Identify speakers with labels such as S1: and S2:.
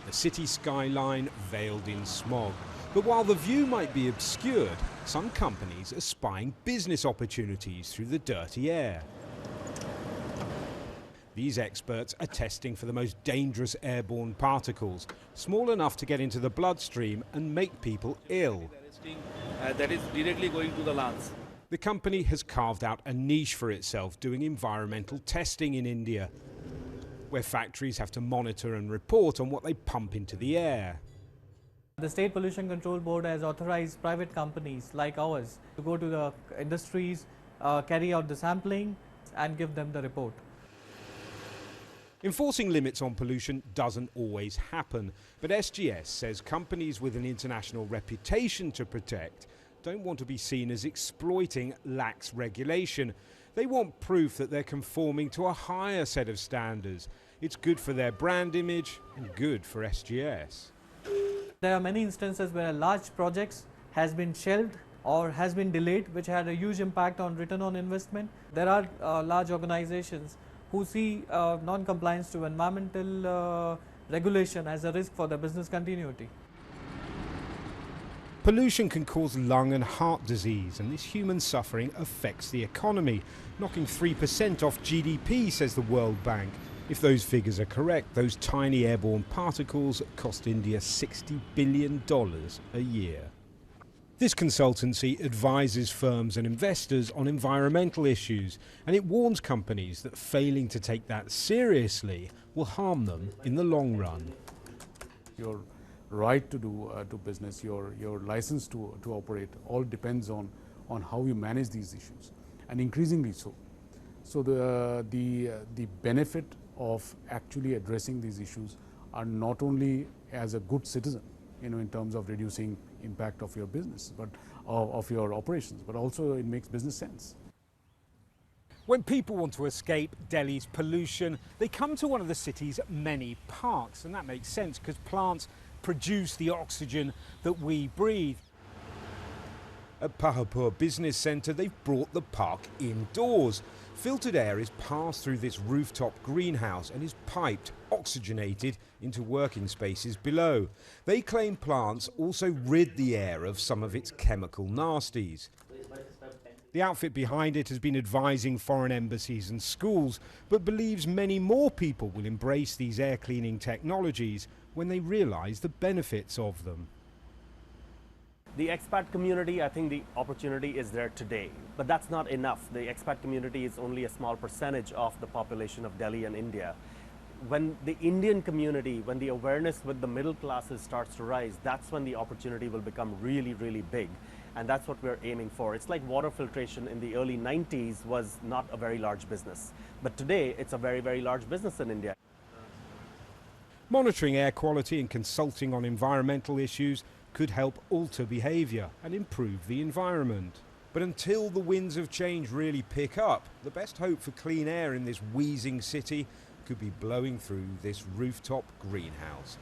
S1: the city skyline veiled in smog. But while the view might be obscured, some companies are spying business opportunities through the dirty air. These experts are testing for the most dangerous airborne particles, small enough to get into the bloodstream and make people ill.
S2: That is directly going to the lungs.
S1: The company has carved out a niche for itself doing environmental testing in India, where factories have to monitor and report on what they pump into the air.
S3: The State Pollution Control Board has authorized private companies like ours to go to the industries, carry out the sampling and give them the report.
S1: Enforcing limits on pollution doesn't always happen, but SGS says companies with an international reputation to protect don't want to be seen as exploiting lax regulation. They want proof that they're conforming to a higher set of standards. It's good for their brand image and good for SGS.
S3: There are many instances where large projects has been shelved or has been delayed, which had a huge impact on return on investment. There are large organizations who see non-compliance to environmental regulation as a risk for their business continuity.
S1: Pollution can cause lung and heart disease, and this human suffering affects the economy, knocking 3% off GDP, says the World Bank. If those figures are correct, those tiny airborne particles cost India $60 billion a year. This consultancy advises firms and investors on environmental issues, and it warns companies that failing to take that seriously will harm them in the long run.
S4: Your right to do business, your license to operate, all depends on how you manage these issues, and increasingly so. So the benefit of actually addressing these issues are not only as a good citizen, in terms of reducing impact of your business, but of your operations, but also it makes business sense.
S1: When people want to escape Delhi's pollution, they come to one of the city's many parks, and that makes sense because plants produce the oxygen that we breathe. At Pahapur Business Centre, they've brought the park indoors. Filtered air is passed through this rooftop greenhouse and is piped, oxygenated into working spaces below. They claim plants also rid the air of some of its chemical nasties. The outfit behind it has been advising foreign embassies and schools, but believes many more people will embrace these air cleaning technologies when they realise the benefits of them.
S5: The expat community, I think the opportunity is there today, but that's not enough. The expat community is only a small percentage of the population of Delhi and India. When the Indian community, when the awareness with the middle classes starts to rise, that's when the opportunity will become really, really big. And that's what we're aiming for. It's like water filtration in the early 90s was not a very large business, but today it's a very, very large business in India.
S1: Monitoring air quality and consulting on environmental issues could help alter behaviour and improve the environment. But until the winds of change really pick up, the best hope for clean air in this wheezing city could be blowing through this rooftop greenhouse.